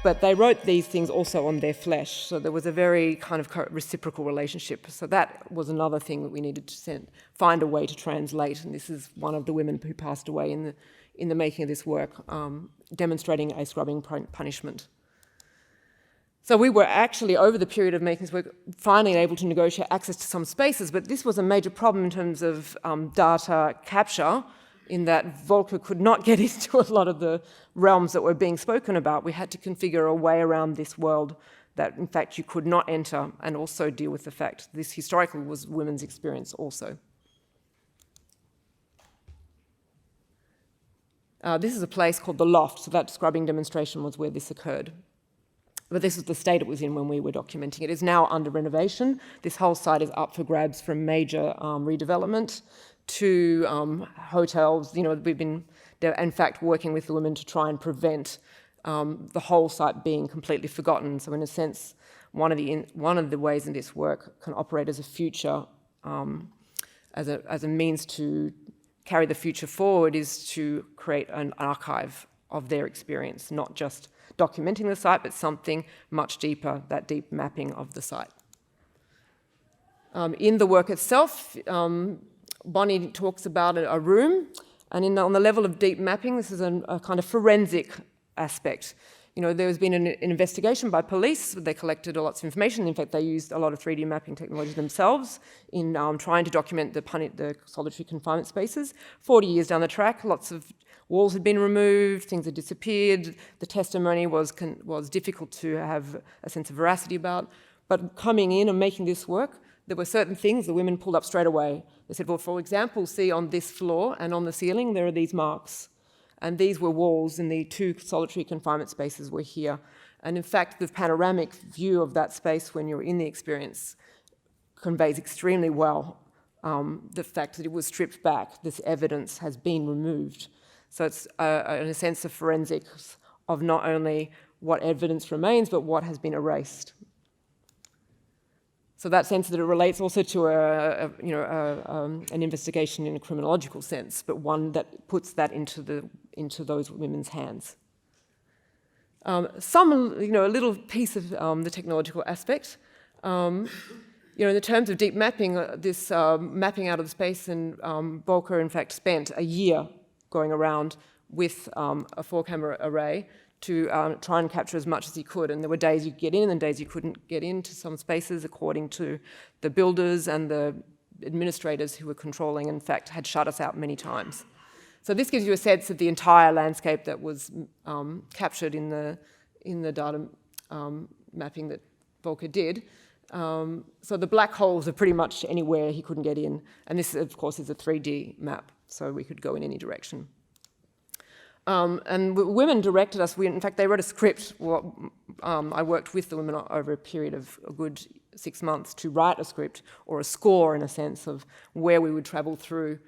but they wrote these things also on their flesh. So there was a very kind of reciprocal relationship. So that was another thing that we needed to find a way to translate. And this is one of the women who passed away in the making of this work, demonstrating a scrubbing punishment. So we were actually, over the period of making this work, finally able to negotiate access to some spaces, but this was a major problem in terms of data capture, in that Volker could not get into a lot of the realms that were being spoken about. We had to configure a way around this world that, in fact, you could not enter, and also deal with the fact this historically was women's experience also. This is a place called the Loft, so that scrubbing demonstration was where this occurred. But this is the state it was in when we were documenting it. It is now under renovation. This whole site is up for grabs from major redevelopment to hotels. You know, we've been, in fact, working with the women to try and prevent the whole site being completely forgotten. So in a sense, one of the ways in this work can operate as a future, as a means to carry the future forward, is to create an archive of their experience, not just documenting the site, but something much deeper, that deep mapping of the site. In the work itself, Bonnie talks about a room, and on the level of deep mapping, this is a kind of forensic aspect. You know, there's been an investigation by police. They collected lots of information. In fact, they used a lot of 3D mapping technology themselves in trying to document the solitary confinement spaces. 40 years down the track, lots of walls had been removed, things had disappeared. The testimony was difficult to have a sense of veracity about. But coming in and making this work, there were certain things the women pulled up straight away. They said, well, for example, see on this floor and on the ceiling, there are these marks. And these were walls, and the 2 solitary confinement spaces were here. And in fact, the panoramic view of that space when you're in the experience conveys extremely well the fact that it was stripped back. This evidence has been removed. So it's, in a sense, a forensics of not only what evidence remains, but what has been erased. So that sense that it relates also to an investigation in a criminological sense, but one that puts that into those women's hands. A little piece of the technological aspect. In the terms of deep mapping, this mapping out of the space, and Volker, in fact, spent a year going around with a 4-camera array to try and capture as much as he could. And there were days you could get in and days you couldn't get into some spaces, according to the builders and the administrators who were controlling, in fact, had shut us out many times. So this gives you a sense of the entire landscape that was captured in the data mapping that Volker did. So the black holes are pretty much anywhere he couldn't get in. And this, of course, is a 3D map, so we could go in any direction. And women directed us. In fact, they wrote a script. I worked with the women over a period of a good 6 months to write a script, or a score in a sense, of where we would travel through.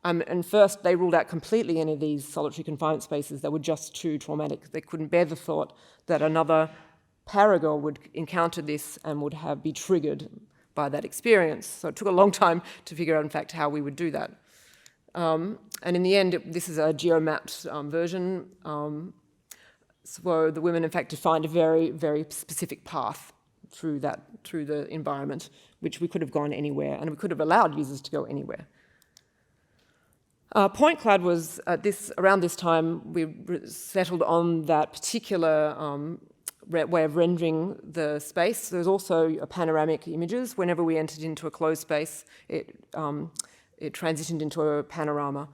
And first, they ruled out completely any of these solitary confinement spaces. They were just too traumatic. They couldn't bear the thought that another Parragirl would encounter this and would be triggered by that experience. So it took a long time to figure out, in fact, how we would do that. And in the end, this is a geo-mapped version. So the women, in fact, defined a very, very specific path through the environment, which we could have gone anywhere, and we could have allowed users to go anywhere. Point Cloud was around this time we settled on that particular way of rendering the space. There's also panoramic images. Whenever we entered into a closed space, it transitioned into a panorama.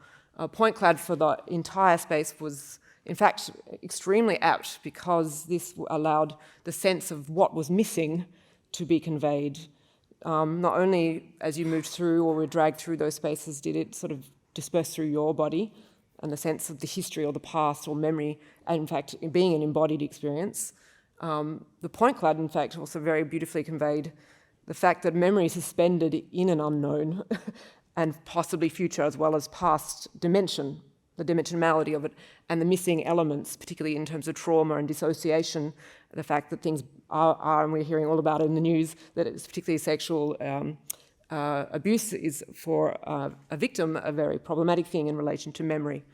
Point Cloud for the entire space was, in fact, extremely apt, because this allowed the sense of what was missing to be conveyed. Not only as you moved through or were dragged through those spaces did it sort of disperse through your body and the sense of the history or the past or memory, and in fact, being an embodied experience. The point cloud, in fact, also very beautifully conveyed the fact that memory is suspended in an unknown and possibly future as well as past dimension, the dimensionality of it, and the missing elements, particularly in terms of trauma and dissociation, the fact that things are, and we're hearing all about it in the news, that it's particularly sexual abuse is for a victim a very problematic thing in relation to memory.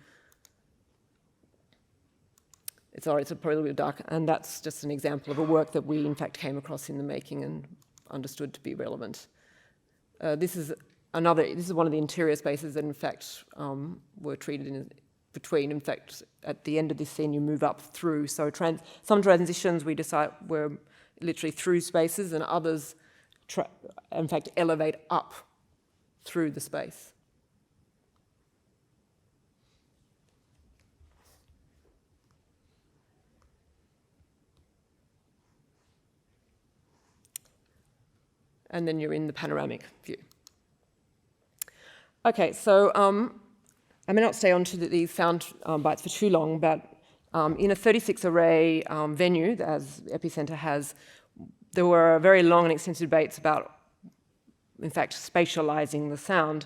It's probably a little bit dark, and that's just an example of a work that we in fact came across in the making and understood to be relevant. This is one of the interior spaces that in fact were treated in between. In fact, at the end of this scene, you move up through. So some transitions we decide were literally through spaces, and others, in fact, elevate up through the space. And then you're in the panoramic view. Okay, so I may not stay on to these sound bites for too long, but in a 36 array venue, as Epicenter has, there were very long and extensive debates about, in fact, spatializing the sound.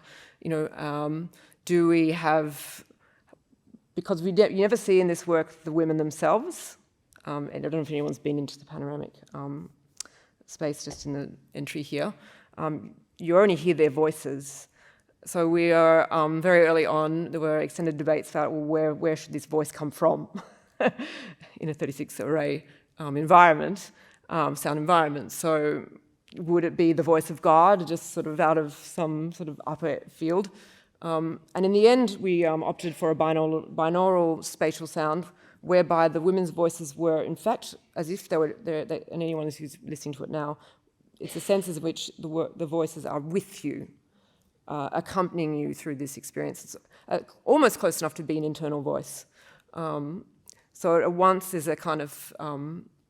Do we have, because you never see in this work the women themselves, and I don't know if anyone's been into the panoramic space just in the entry here, you only hear their voices. So we are very early on, there were extended debates about, well, where should this voice come from in a 36 array environment, sound environment. So would it be the voice of God, just sort of out of some sort of upper field? And in the end, we opted for a binaural spatial sound, whereby the women's voices were, in fact, as if they were there, and anyone who's listening to it now, it's a sense in which the voices are with you, accompanying you through this experience. It's almost close enough to be an internal voice. So at once there's a kind of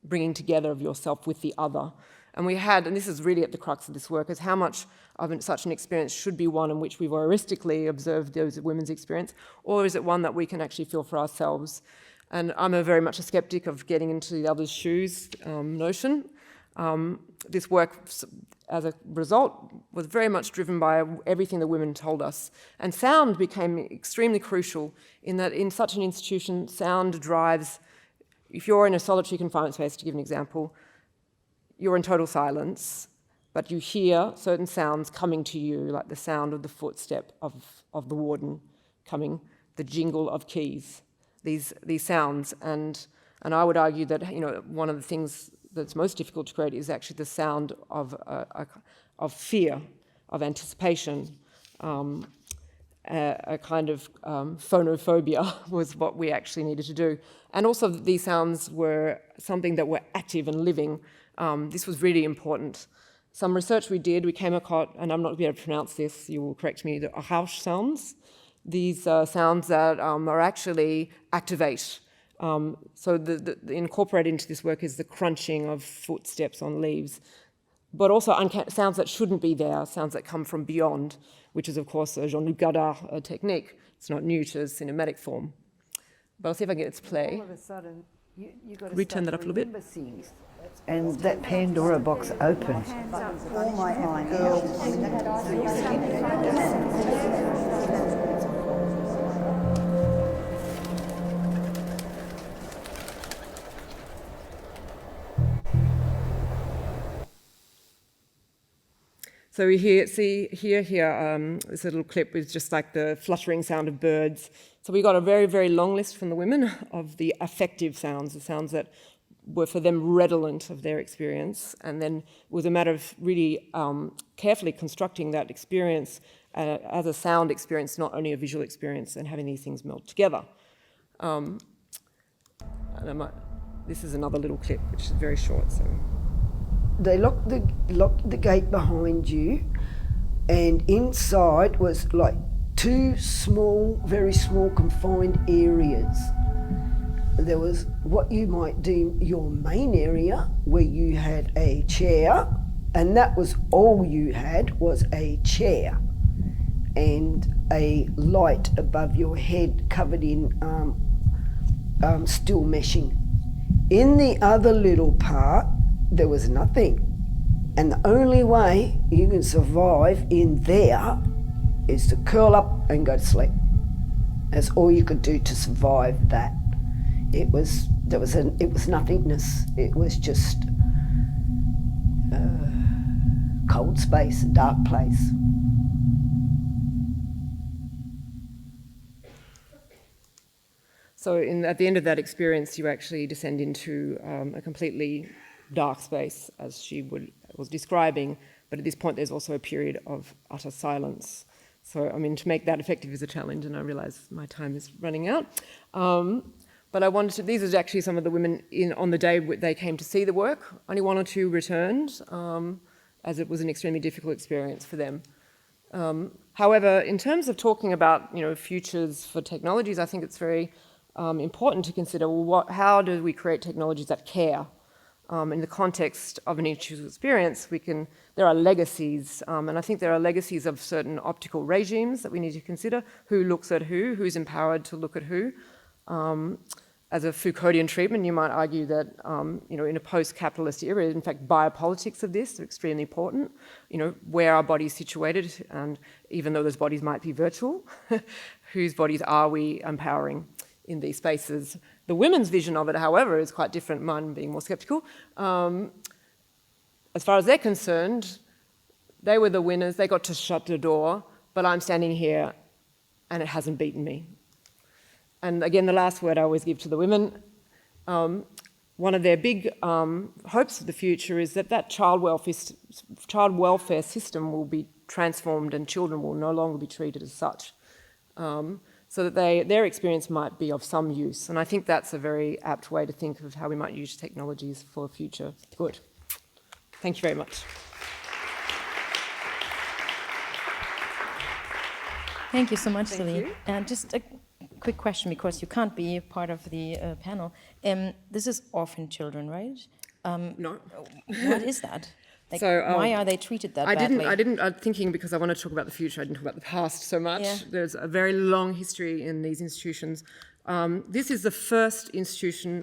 bringing together of yourself with the other. And this is really at the crux of this work, is how much of such an experience should be one in which we voyeuristically observe those women's experience, or is it one that we can actually feel for ourselves? And I'm very much a skeptic of getting into the other's shoes notion. This work, as a result, was very much driven by everything the women told us. And sound became extremely crucial in that in such an institution, sound drives, if you're in a solitary confinement space, to give an example, you're in total silence, but you hear certain sounds coming to you, like the sound of the footstep of the warden coming, the jingle of keys, these sounds. And I would argue that one of the things that's most difficult to create is actually the sound of fear, of anticipation. A kind of phonophobia was what we actually needed to do. And also these sounds were something that were active and living. This was really important. Some research we did, we came across, and I'm not going to be able to pronounce this, you will correct me, the Ahaush sounds. These sounds that are actually activate. So the incorporated into this work is the crunching of footsteps on leaves, but also sounds that shouldn't be there, sounds that come from beyond, which is, of course, a Jean-Luc Godard technique. It's not new to cinematic form. But I'll see if I can get it to play. All of a sudden, you got to return that up a little bit. Things. And that Pandora box opened. All my girls. So we hear this little clip with just like the fluttering sound of birds. So we got a very, very long list from the women of the affective sounds, the sounds that were for them redolent of their experience. And then it was a matter of really carefully constructing that experience as a sound experience, not only a visual experience, and having these things meld together. This is another little clip, which is very short. So. They locked the gate behind you, and inside was like two small, very small confined areas. There was what you might deem your main area, where you had a chair, and that was all you had, was a chair and a light above your head covered in steel meshing. In the other little part, there was nothing. And the only way you can survive in there is to curl up and go to sleep. That's all you could do to survive that. It was nothingness. It was just cold space, a dark place. So at the end of that experience, you actually descend into a completely dark space, as she was describing, but at this point there's also a period of utter silence. So, I mean, to make that effective is a challenge, and I realise my time is running out. But I wanted to, these are actually some of the women on the day they came to see the work. Only 1 or 2 returned, as it was an extremely difficult experience for them. However, in terms of talking about, futures for technologies, I think it's very important to consider, well, how do we create technologies that care? In the context of an institutional experience, there are legacies, and I think there are legacies of certain optical regimes that we need to consider. Who looks at who's empowered to look at who. As a Foucauldian treatment, you might argue that, in a post-capitalist era, in fact, biopolitics of this are extremely important. Where are bodies situated, and even though those bodies might be virtual, whose bodies are we empowering in these spaces? The women's vision of it, however, is quite different, mine being more sceptical. As far as they're concerned, they were the winners, they got to shut the door, but I'm standing here and it hasn't beaten me. And again, the last word I always give to the women, one of their big hopes for the future is that child welfare system will be transformed and children will no longer be treated as such. So that their experience might be of some use. And I think that's a very apt way to think of how we might use technologies for future good. Thank you very much. Thank you so much, Celine. And just a quick question, because you can't be part of the panel. This is orphan children, right? No. What is that? So, why are they treated that badly? I'm thinking because I want to talk about the future, I didn't talk about the past so much. Yeah. There's a very long history in these institutions. This is the first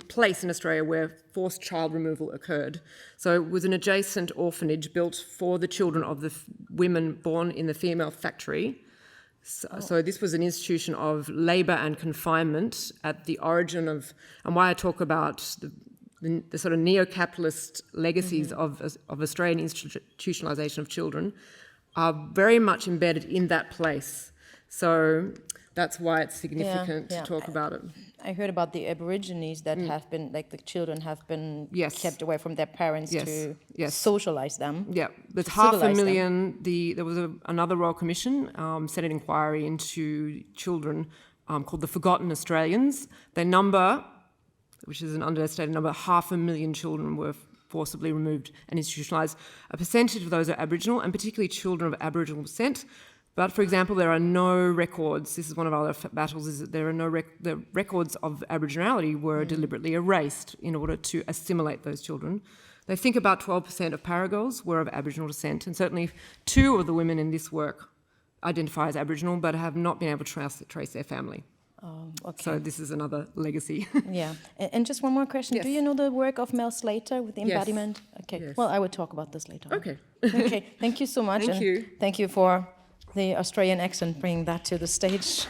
place in Australia where forced child removal occurred. So it was an adjacent orphanage built for the children of the women born in the female factory. So this was an institution of labour and confinement at the origin of, and why I talk about the sort of neo-capitalist legacies of Australian institutionalisation of children are very much embedded in that place. So that's why it's significant to talk about it. I heard about the Aborigines that have been, the children have been kept away from their parents to socialise them. Yeah, there's 500,000. There was another Royal Commission set an inquiry into children called the Forgotten Australians. Their number, which is an understated number, 500,000 children were forcibly removed and institutionalised. A percentage of those are Aboriginal, and particularly children of Aboriginal descent. But, for example, there are no records. This is one of our battles, is that there are no the records of Aboriginality were deliberately erased in order to assimilate those children. They think about 12% of Parragirls were of Aboriginal descent, and certainly 2 of the women in this work identify as Aboriginal but have not been able to trace their family. Okay. So this is another legacy. Yeah. And just one more question. Yes. Do you know the work of Mel Slater with the embodiment? Yes. Okay. Yes. Well, I will talk about this later. Okay. Okay. Thank you so much. Thank you. Thank you for the Australian accent, bringing that to the stage.